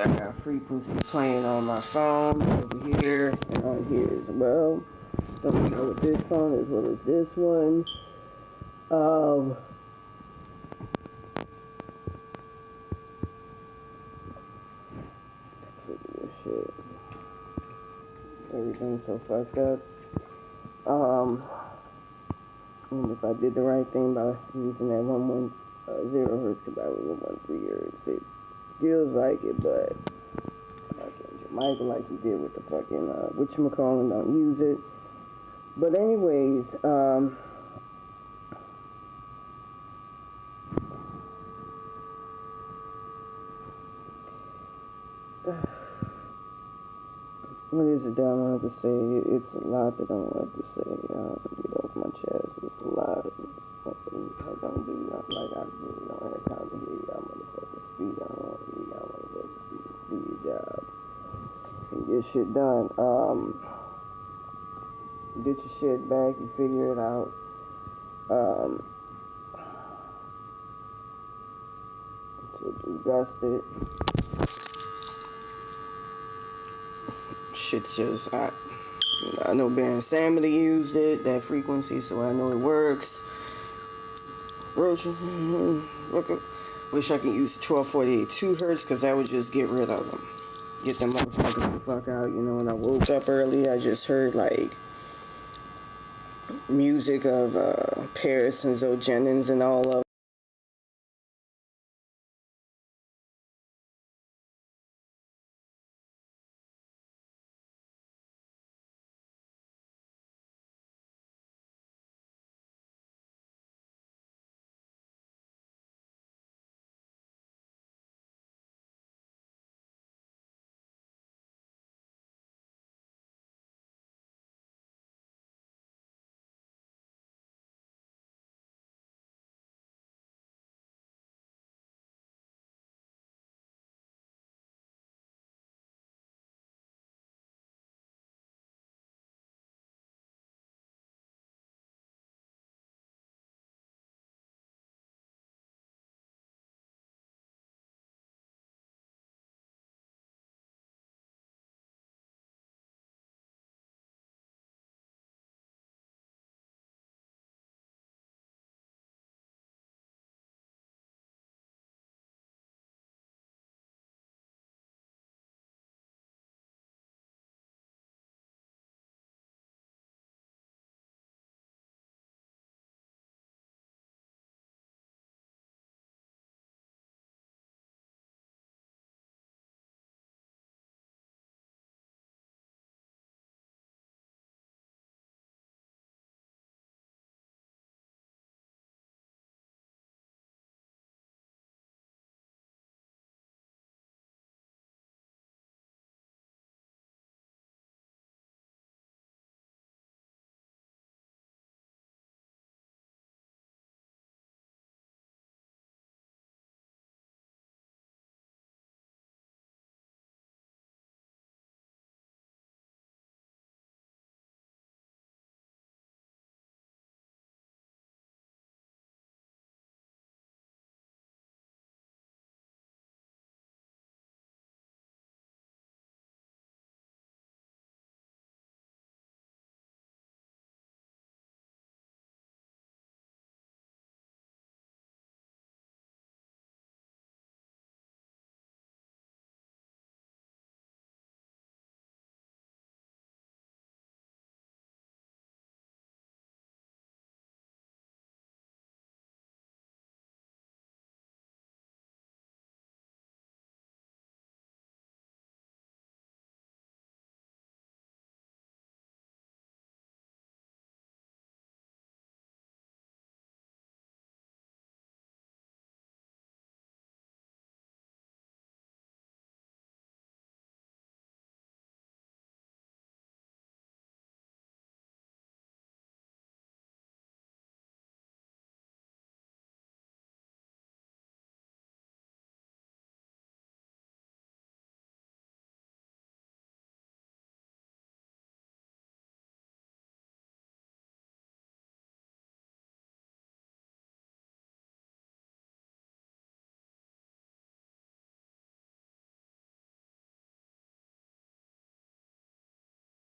I got frequency playing on my phone over here and on here as well. Don't know with this phone as well as this one. Look at this shit. Everything's so fucked up. And if I did the right thing by using that 110 hertz, because I was 113 hertz, it feels like it, but Michael, like he did with the fucking whatchamacallit, don't use it. But anyways, what is it that I wanted to say? It's a lot that I wanted to say. Get off my chest. It's a lot. I don't do nothing like I really don't have time to hear y'all motherfuckers speak. I don't want to hear y'all motherfuckers speak. Do your job and get shit done. Get your shit back. You figure it out. So disgust it. Shit's just hot. I know Band Samity used it, that frequency, so I know it works. Wish I could use 1248 2 hertz, because that would just get rid of them. Get them motherfuckers the fuck out. You know, when I woke up early, I just heard, like, music of Paris and Zoe Jennings and all of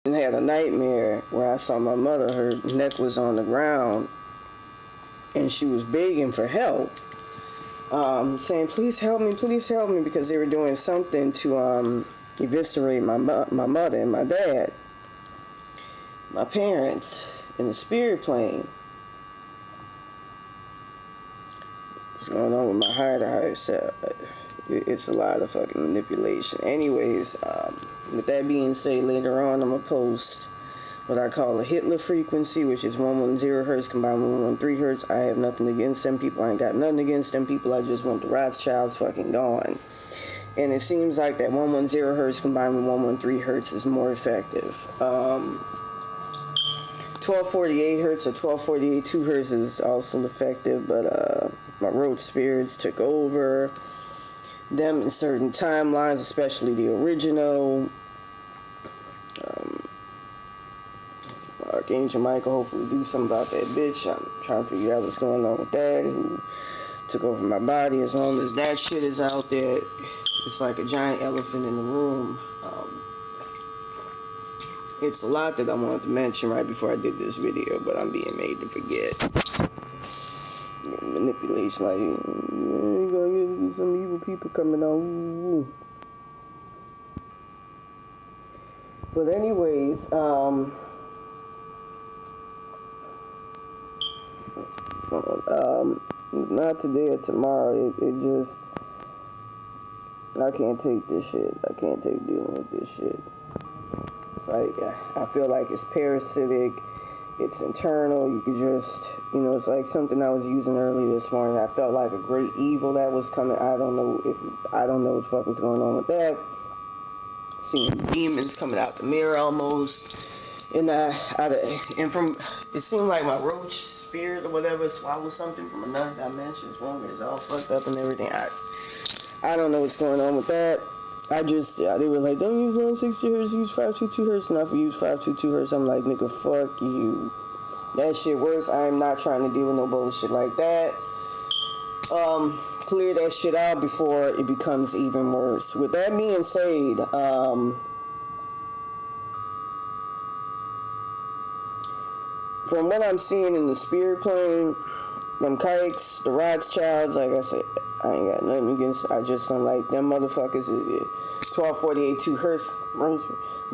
and had a nightmare where I saw my mother. Her neck was on the ground, and she was begging for help, saying, please help me, because they were doing something to eviscerate my mother and my dad, my parents, in the spirit plane. What's going on with my higher self? It's a lot of fucking manipulation. Anyways, with that being said, later on I'm going to post what I call a Hitler frequency, which is 110 hertz combined with 113 hertz. I have nothing against them people. I ain't got nothing against them people. I just want the Rothschilds fucking gone. And it seems like that 110 hertz combined with 113 hertz is more effective. 1248 hertz or 1248 2 hertz is also effective, but my road spirits took over them in certain timelines, especially the original. Archangel Michael hopefully do something about that bitch. I'm trying to figure out what's going on with that, who took over my body. As long as that shit is out there, it's like a giant elephant in the room. It's a lot that I wanted to mention right before I did this video, but I'm being made to forget. Manipulation, like, you gonna get some evil people coming on. Ooh. But anyways, not today or tomorrow. It just, I can't take this shit. I can't take dealing with this shit. It's like, I feel like it's parasitic. It's internal. You could just, it's like something I was using early this morning. I felt like a great evil that was coming. I don't know what the fuck was going on with that. Seeing demons coming out the mirror almost. And from it seemed like my roach spirit or whatever swallowed something from another dimension. It's wrong. It's all fucked up and everything. I don't know what's going on with that. They were like, don't use 160 hertz, use 522 hertz. And I use 522 hertz. I'm like, nigga, fuck you. That shit works. I am not trying to deal with no bullshit like that. Clear that shit out before it becomes even worse. With that being said, from what I'm seeing in the spirit plane, them kikes, the Rothschilds, like I said, I ain't got nothing against. I just don't like them motherfuckers. 1248 2 hertz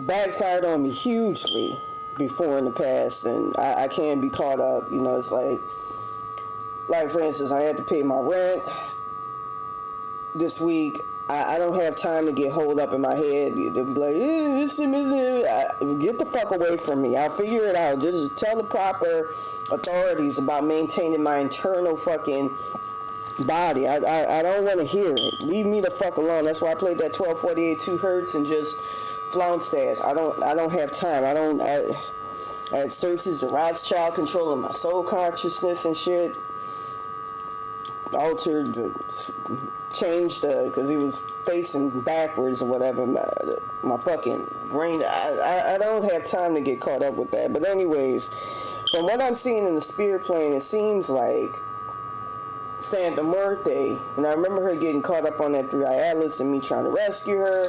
backfired on me hugely before in the past, and I can't be caught up. It's like for instance, I had to pay my rent this week. I don't have time to get holed up in my head. They'll be like, get the fuck away from me. I'll figure it out. Just tell the proper authorities about maintaining my internal fucking body. I don't want to hear it. Leave me the fuck alone. That's why I played that 1248 2 hertz and just flounced ass. I don't have time. It searches the Rothschild controlling my soul consciousness and shit. Altered, changed, because he was facing backwards or whatever. My fucking brain. I don't have time to get caught up with that. But anyways, from what I'm seeing in the spirit plane, it seems like Santa Muerte, and I remember her getting caught up on that 3-eye atlas and me trying to rescue her.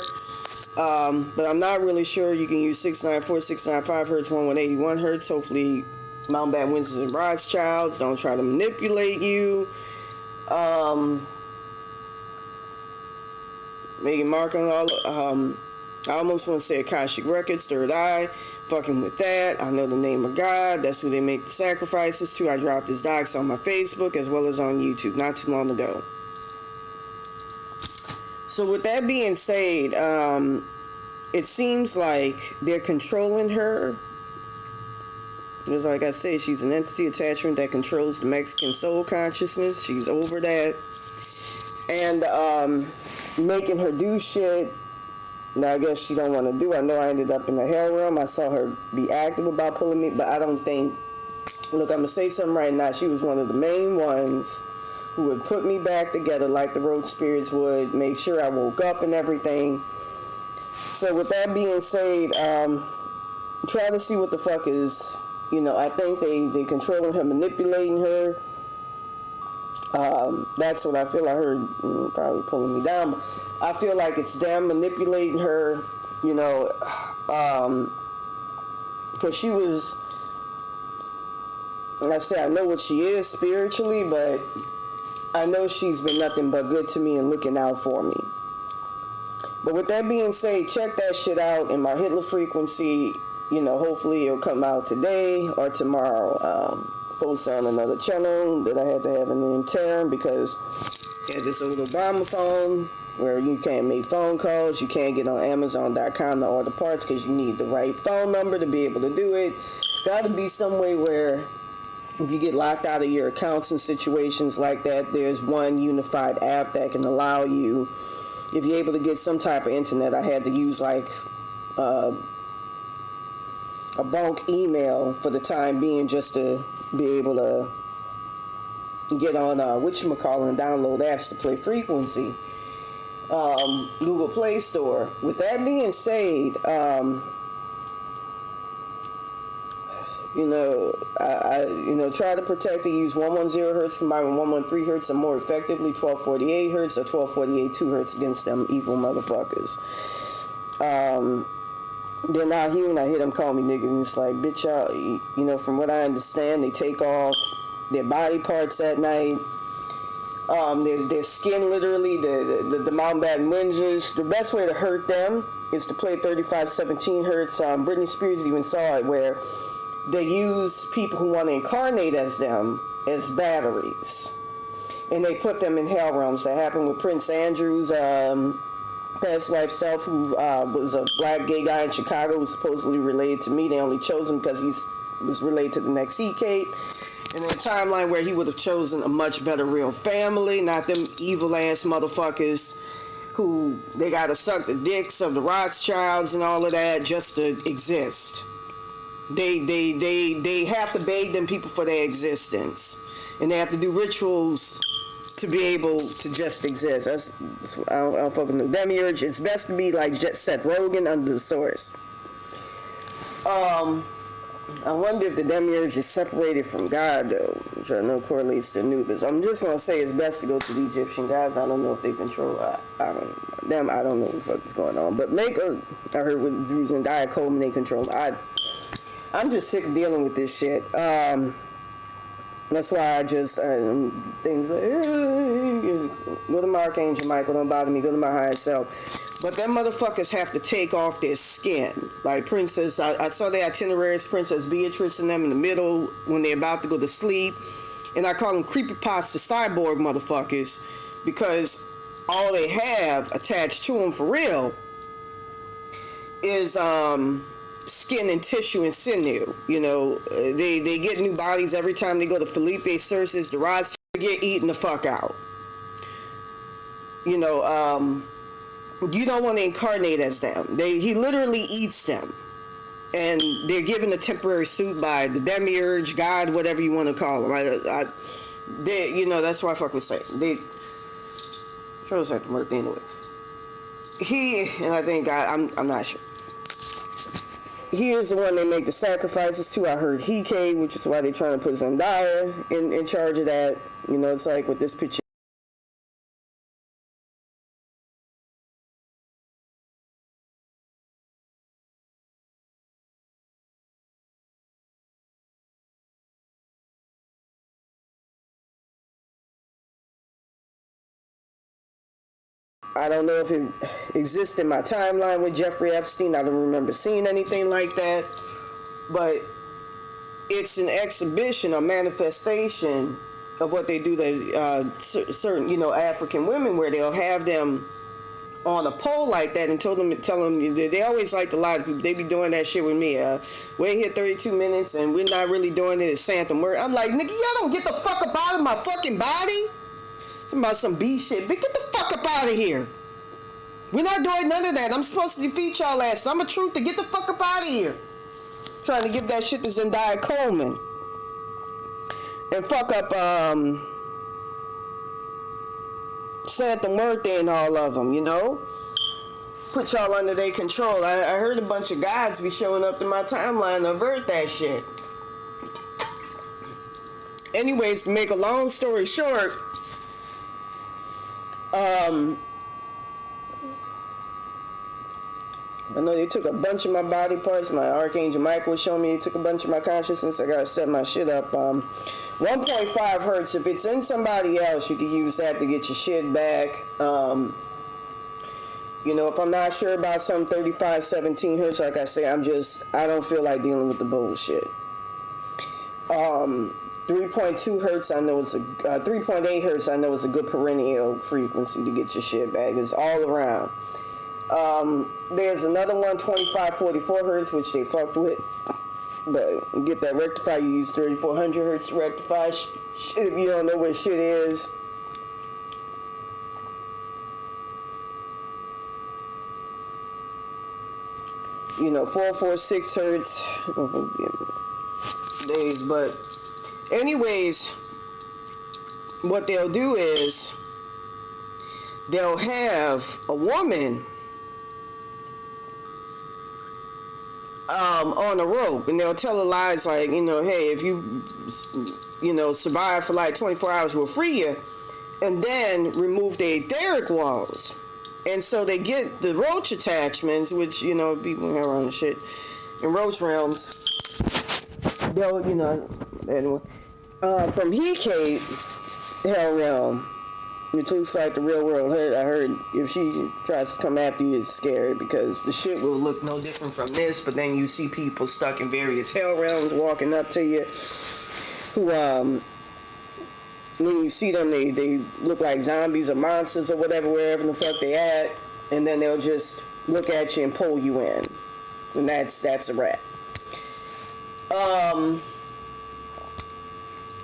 But I'm not really sure. You can use 694, 695 hertz, 1181 hertz. Hopefully, Mountbatten, Windsors, and Rothschilds don't try to manipulate you. Meghan Markle, I almost want to say Akashic Records, Third Eye, fucking with that. I know the name of God. That's who they make the sacrifices to. I dropped his docs on my Facebook as well as on YouTube not too long ago. So with that being said, it seems like they're controlling her. Because like I said, she's an entity attachment that controls the Mexican soul consciousness. She's over that. And making her do shit that I guess she don't want to do. I know I ended up in the hell realm. I saw her be active about pulling me, but I don't think... Look, I'm going to say something right now. She was one of the main ones who would put me back together like the road spirits would, make sure I woke up and everything. So with that being said, try to see what the fuck is... I think they controlling her, manipulating her. That's what I feel. I heard probably pulling me down. But I feel like it's them manipulating her. because she was, like I said, I know what she is spiritually, but I know she's been nothing but good to me and looking out for me. But with that being said, check that shit out in my Hitler frequency. You know, hopefully it'll come out today or tomorrow. Post on another channel that I had to have an intern because I had this old Obama phone where you can't make phone calls, you can't get on Amazon.com to order parts because you need the right phone number to be able to do it. Got to be some way where if you get locked out of your accounts in situations like that, there's one unified app that can allow you, if you're able to get some type of internet. I had to use like a bulk email for the time being just to be able to get on whatchamacallit and download apps to play frequency. Google Play Store. With that being said, I try to protect and use 110 hertz combined with 113 hertz and more effectively 1248 hertz or 1248 2 hertz against them evil motherfuckers. They're not here and I hear them call me niggas and it's like, bitch, y'all, from what I understand, they take off their body parts at night. Their skin, literally, the Mountbatten Windsors. The best way to hurt them is to play 3517 hertz. Britney Spears even saw it, where they use people who want to incarnate as them as batteries, and they put them in hell realms. That happened with Prince Andrew's past life self, who was a black gay guy in Chicago, who's supposedly related to me. They only chose him because he was related to the next Heat. And in a timeline where he would have chosen a much better real family, not them evil ass motherfuckers who they gotta suck the dicks of the Rothschilds and all of that just to exist. They have to beg them people for their existence, and they have to do rituals to be able to just exist. That's I don't fucking know. Demiurge. It's best to be like Seth Rogen under the source. I wonder if the demiurge is separated from God, though, which I know correlates to Anubis. I'm just going to say it's best to go to the Egyptian gods. I don't know if they control, I don't know what the fuck is going on. But I heard with Drews and Diacomen, they control. I'm just sick of dealing with this shit. That's why I just, things like, go to my Archangel Michael, don't bother me, go to my higher self. But them motherfuckers have to take off their skin. Like Princess, I saw the itineraries, Princess Beatrice and them in the middle when they're about to go to sleep. And I call them creepypasta cyborg motherfuckers because all they have attached to them for real is skin and tissue and sinew. They get new bodies every time they go to Felipe Circes, the Rothschilds, get eaten the fuck out. You don't want to incarnate as them. He literally eats them. And they're given a temporary suit by the demiurge, God, whatever you want to call them. That's why I fuck with Satan. Charles had to work anyway. I'm not sure. He is the one they make the sacrifices to. I heard he came, which is why they're trying to put Zendaya in charge of that. It's like with this picture. I don't know if it exists in my timeline with Jeffrey Epstein. I don't remember seeing anything like that. But it's an exhibition, a manifestation of what they do to certain, African women, where they'll have them on a pole like that and tell them they always like to lie to people. They be doing that shit with me. We're here 32 minutes and we're not really doing it. It's Santa Murray. I'm like, nigga, y'all don't get the fuck up out of my fucking body. About some B shit, but get the fuck up out of here. We're not doing none of that. I'm supposed to defeat y'all ass. I'm a truth to get the fuck up out of here. Trying to give that shit to Zendaya Coleman. And fuck up Santa Muerte and all of them, Put y'all under their control. I heard a bunch of guys be showing up in my timeline to avert that shit. Anyways, to make a long story short, I know they took a bunch of my body parts. My Archangel Michael was showing me he took a bunch of my consciousness. I gotta set my shit up. 1.5 hertz. If it's in somebody else, you can use that to get your shit back. You know, if I'm not sure about some 3517 hertz, like I say, I don't feel like dealing with the bullshit. 3.2 hertz, I know it's 3.8 hertz, I know it's a good perennial frequency to get your shit back. It's all around. There's another one, 2544 hertz, which they fucked with. But get that rectified, you use 3400 hertz to rectify shit if you don't know what shit is. You know, 446 hertz days. But anyways, what they'll do is they'll have a woman on a rope, and they'll tell her lies like, you know, hey, if you survive for like 24 hours, we'll free you, and then remove the etheric walls. And so they get the roach attachments, which, you know, people have on shit in roach realms. They'll, you know, anyway, from He-Cape, Hell Realm, it looks like the real world. I heard if she tries to come after you, it's scary because the shit will look no different from this. But then you see people stuck in various hell realms walking up to you, who when you see them, they look like zombies or monsters or whatever, wherever the fuck they at, and then they'll just look at you and pull you in, and that's a wrap.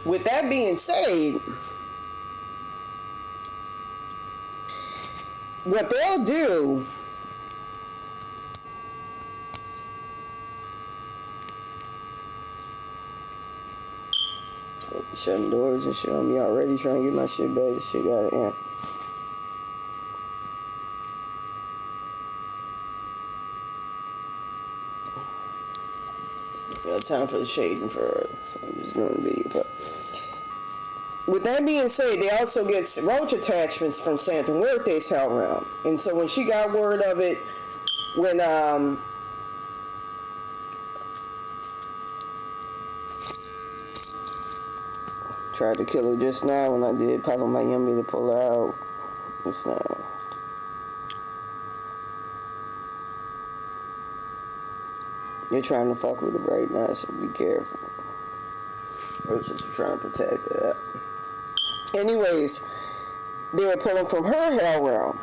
With that being said, what they'll do, so shutting doors and shit on me already, trying to get my shit back. This shit got an got time for the shading for her, so I'm just doing the video. But with that being said, they also get roach attachments from Santa Muerte's hell realm. And so when she got word of it, when tried to kill her just now when I did Papa My Yummy to pull her out just now. They're trying to fuck with it right now, so be careful. Roaches are trying to protect that. Anyways, they were pulling from her hell realm.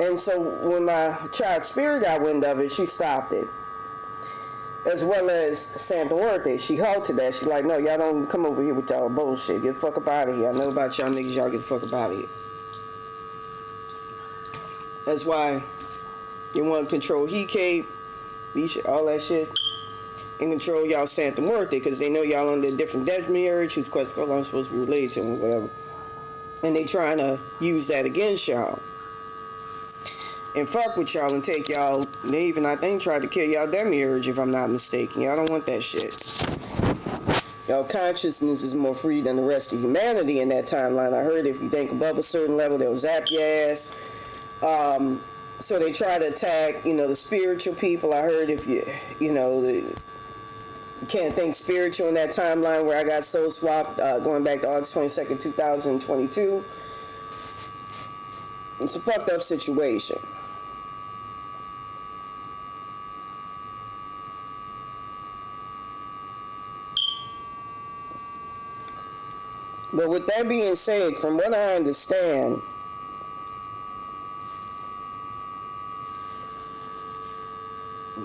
And so when my child spirit got wind of it, she stopped it. As well as Santa Muerte. She halted that. She's like, no, y'all don't come over here with y'all bullshit. Get the fuck up out of here. I know about y'all niggas. Y'all get the fuck up out of here. That's why they want to control He-Cape, all that shit, and control y'all Santa Muerte, because they know y'all under a different demiurge whose Quetzalcoatl I'm supposed to be related to, or whatever. And they trying to use that against y'all and fuck with y'all and take y'all. They even, I think, tried to kill y'all demiurge, if I'm not mistaken. Y'all don't want that shit. Y'all consciousness is more free than the rest of humanity in that timeline. I heard if you think above a certain level, they'll zap your ass. So they try to attack, the spiritual people. I heard if you can't think spiritual in that timeline where I got soul swapped, going back to August 22nd, 2022. It's a fucked up situation. But with that being said, from what I understand,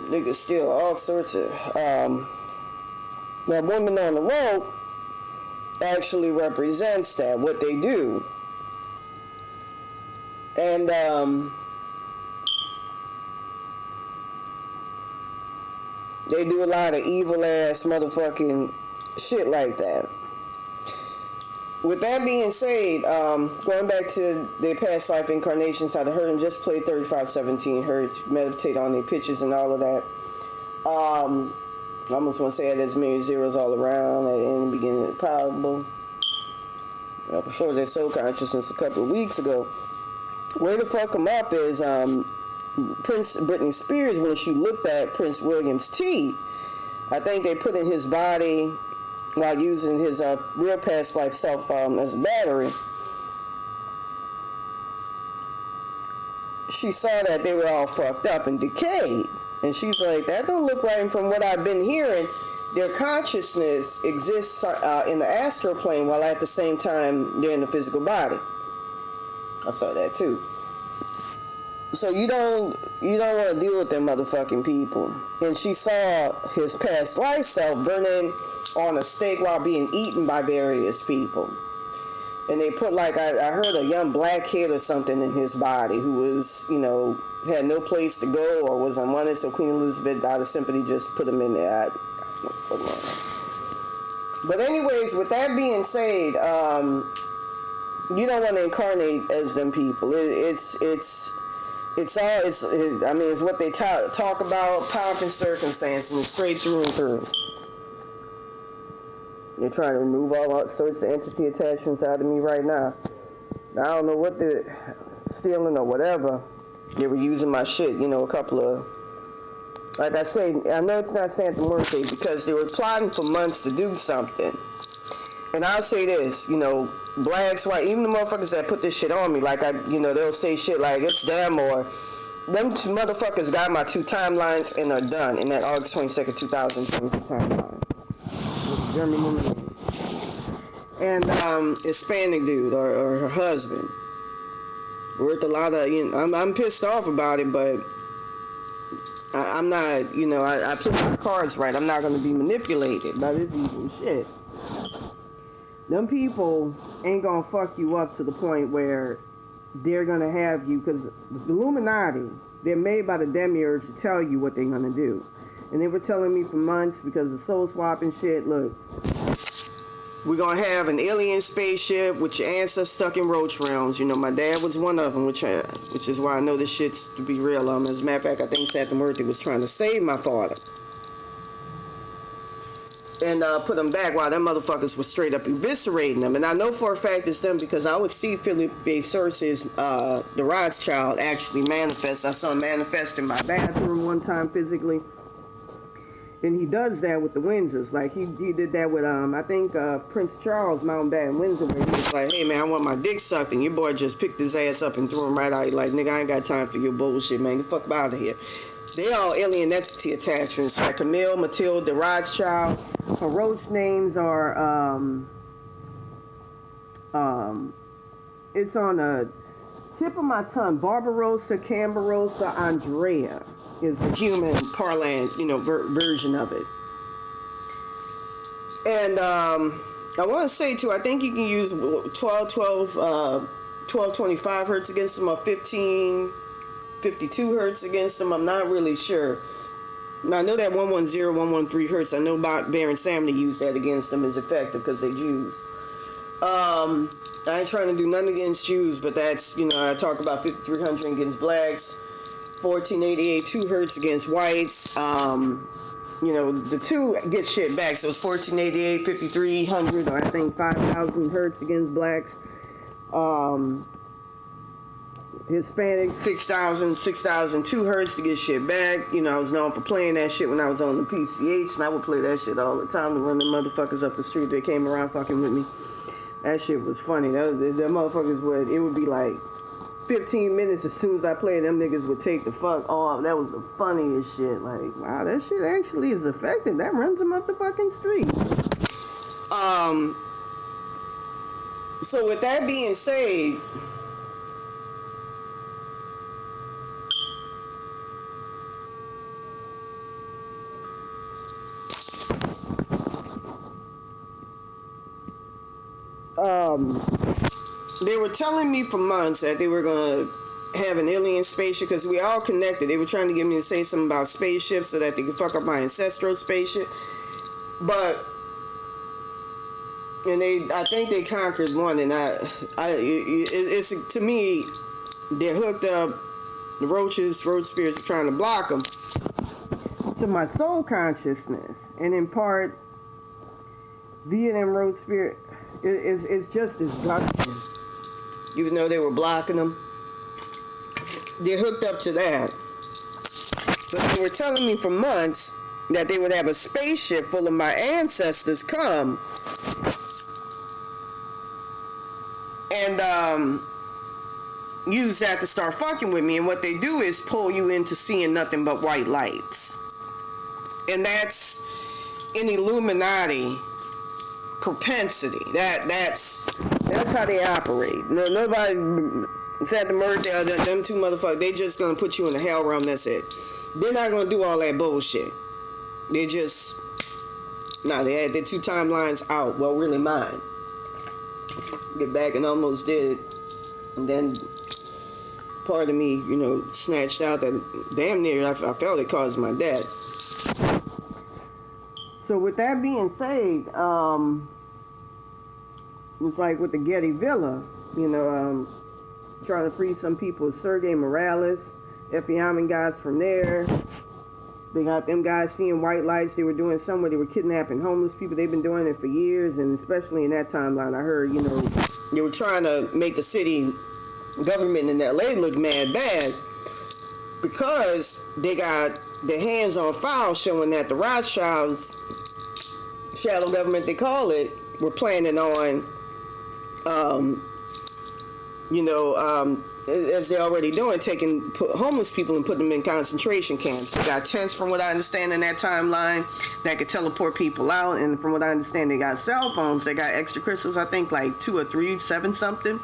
niggas steal all sorts of, that woman on the rope actually represents that, what they do. And, they do a lot of evil ass motherfucking shit like that. With that being said, going back to their past life incarnations, I'd heard them just play 3517 hertz, meditate on their pictures and all of that. I almost want to say there's many zeros all around in the beginning of the probable. Before their soul consciousness a couple of weeks ago. Way to fuck them up is Britney Spears, when she looked at Prince William's teeth, I think they put in his body while using his real past life self as a battery. She saw that they were all fucked up and decayed. And she's like, that don't look right. And from what I've been hearing, their consciousness exists in the astral plane while at the same time they're in the physical body. I saw that too. So you don't want to deal with them motherfucking people. And she saw his past life self burning on a stake while being eaten by various people. And they put, like, I heard a young black kid or something in his body who was, had no place to go or was unwanted, so Queen Elizabeth out of sympathy just put him in there. But anyways, with that being said, you don't want to incarnate as them people. It's what they talk about, pomp and circumstance, and it's straight through and through. They're trying to remove all sorts of entity attachments out of me right now. I don't know what they're stealing or whatever. They were using my shit, a couple of... Like I say, I know it's not Santa Muerte because they were plotting for months to do something. And I'll say this, blacks, white, even the motherfuckers that put this shit on me, like they'll say shit like, it's them, or them two motherfuckers got my 2 timelines and are done in that August 22nd, 2022 timeline. German woman and Hispanic dude or her husband. Worth a lot of, I'm pissed off about it, but I'm not, I put my cards right. I'm not going to be manipulated by this evil shit. Them people ain't going to fuck you up to the point where they're going to have you, because the Illuminati, they're made by the demiurge to tell you what they're going to do. And they were telling me for months, because of soul swapping shit, look, we're going to have an alien spaceship with your ancestors stuck in roach realms. My dad was one of them, which is why I know this shit's to be real. As a matter of fact, I think Santa Muerte was trying to save my father. And put them back while them motherfuckers were straight up eviscerating them. And I know for a fact it's them because I would see Philippe Source's the Rothschild actually manifest. I saw him manifest in my bathroom one time physically. And he does that with the Windsors. Like, he did that with, I think, Prince Charles, Mountbatten, Windsor, where he was like, hey, man, I want my dick sucked. And your boy just picked his ass up and threw him right out. He like, nigga, I ain't got time for your bullshit, man. Get the fuck out of here. They all alien entity attachments. Like Camille, Matilde, the Rothschild. Her roach names are, it's on the tip of my tongue. Barbarossa, Cambarossa, Andrea is a human parlance, version of it. And I want to say too, I think you can use 1225 hertz against them, or 1552 hertz against them. I'm not really sure. Now, I know that 110, 113 hertz. I know Bear and Samney use that against them is effective because they Jews. I ain't trying to do nothing against Jews, but that's, I talk about 5300 against blacks. 1488 2 hertz against whites. The two get shit back, so it's 1488 5300, or I think 5000 hertz against blacks. Hispanic 6000 2 hertz to get shit back. I was known for playing that shit when I was on the PCH, and I would play that shit all the time to run the motherfuckers up the street. They came around fucking with me. That shit was funny. The motherfuckers would be like 15 minutes. As soon as I played, them niggas would take the fuck off. That was the funniest shit. Like, wow, that shit actually is effective. That runs them up the fucking street. So with that being said, they were telling me for months that they were going to have an alien spaceship because we all connected. They were trying to get me to say something about spaceships so that they could fuck up my ancestral spaceship. I think they conquered one, and it's to me, they're hooked up. The roach spirits are trying to block them to my soul consciousness, and in part, via them roach spirit. It's just disgusting. Even though they were blocking them, they're hooked up to that. So they were telling me for months that they would have a spaceship full of my ancestors come and use that to start fucking with me. And what they do is pull you into seeing nothing but white lights. And that's an Illuminati propensity. That's how they operate. No, nobody said the murder. Them two motherfuckers. They just gonna put you in the hell realm. That's it. They're not gonna do all that bullshit. They just they had their two timelines out. Well, really mine. Get back and almost did it, and then part of me, snatched out that damn near I felt it caused my death. So with that being said, it's like with the Getty Villa, trying to free some people. Sergei Morales, FBI guys from there. They got them guys seeing white lights. They were doing somewhere. They were kidnapping homeless people. They've been doing it for years, and especially in that timeline, I heard, they were trying to make the city government in LA look mad bad because they got their hands on file showing that the Rothschilds, shadow government they call it, were planning on, as they're already doing, taking homeless people and putting them in concentration camps. They got tents, from what I understand in that timeline, that could teleport people out. And from what I understand, they got cell phones. They got extra crystals, I think like 2 or 3, 7 something,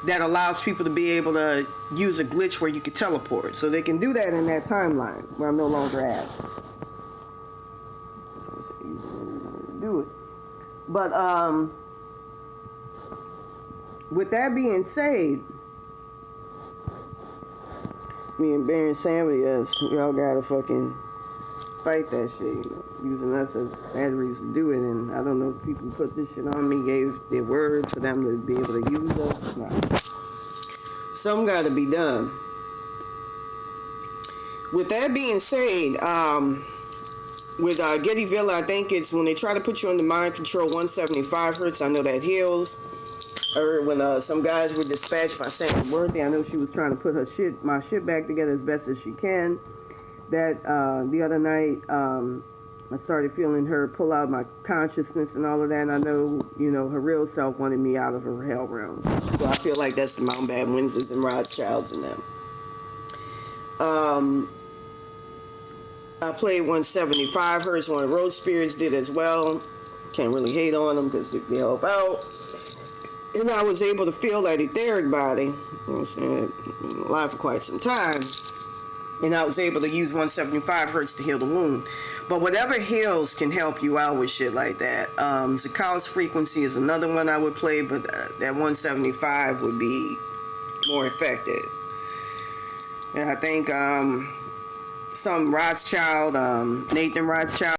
that allows people to be able to use a glitch where you could teleport. So they can do that in that timeline where I'm no longer at. Do it. But with that being said, me and Baron Sammy, we all gotta fucking fight that shit, using us as batteries to do it. And I don't know if people put this shit on me, gave their word for them to be able to use us. No. Something gotta be done. With that being said, with Getty Villa, I think it's when they try to put you under mind control, 175 hertz. I know that heals. Or when some guys were dispatched by Sam Worthy, I know she was trying to put my shit back together as best as she can. That the other night, I started feeling her pull out my consciousness and all of that. And I know, her real self wanted me out of her hell realm. So I feel like that's the Mountbatten, Windsors, and Rothschilds in them. I played 175 hertz. One of the Road Spirits did as well. Can't really hate on them because they help out. And I was able to feel that etheric body. Alive for quite some time. And I was able to use 175 hertz to heal the wound. But whatever heals can help you out with shit like that. Zakow's frequency is another one I would play, but that 175 would be more effective. And I think some Rothschild, Nathan Rothschild,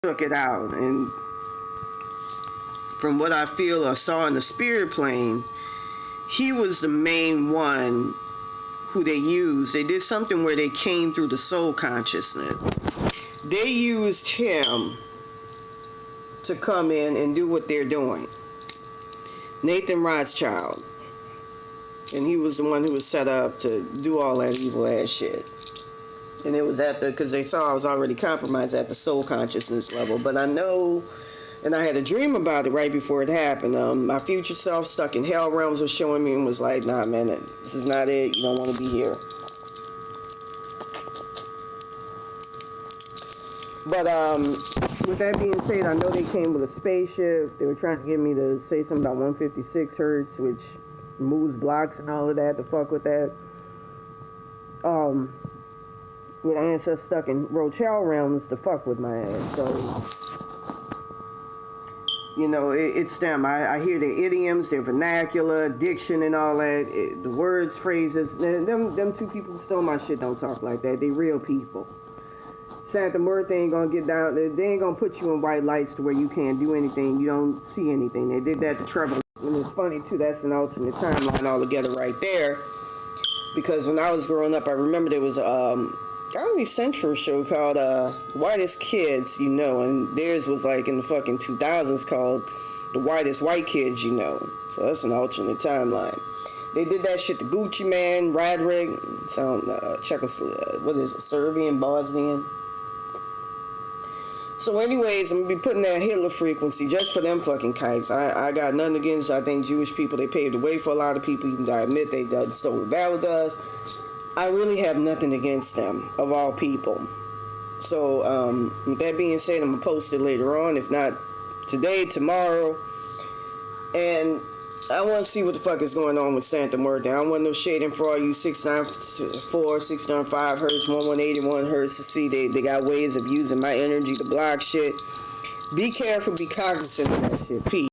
took it out. And from what I feel or saw in the spirit plane, he was the main one who they used. They did something where they came through the soul consciousness. They used him to come in and do what they're doing. Nathan Rothschild. And he was the one who was set up to do all that evil ass shit. And it was because they saw I was already compromised at the soul consciousness level. But I know, and I had a dream about it right before it happened. My future self stuck in hell realms was showing me and was like, nah, man, this is not it. You don't want to be here. But with that being said, I know they came with a spaceship. They were trying to get me to say something about 156 hertz, which moves blocks and all of that to fuck with that. With ancestors stuck in Rothschild realms to fuck with my ass. So, you know, it's them. I hear their idioms, their vernacular, diction, and all that. The words, phrases. Them two people who stole my shit don't talk like that. They real people. Santa Muerte ain't gonna get down. They ain't gonna put you in white lights to where you can't do anything. You don't see anything. They did that to Trevor. And it's funny too. That's an alternate timeline altogether right there. Because when I was growing up, I remember there was Comedy Central show called Whitest Kids You Know, and theirs was like in the fucking 2000s called The Whitest White Kids You Know. So that's an alternate timeline. They did that shit to Gucci Man, Radrick, what is it, Serbian, Bosnian. So anyways, I'm going to be putting that Hitler frequency just for them fucking kikes. I got nothing against, I think Jewish people, they paved the way for a lot of people, even though I admit they stole the valor does. I really have nothing against them, of all people. So, with that being said, I'm going to post it later on, if not today, tomorrow. And I want to see what the fuck is going on with Santa Muerte. I don't want no shading for all you 694, 695 hertz, 1181 hertz to see they got ways of using my energy to block shit. Be careful, be cognizant of that shit. Peace.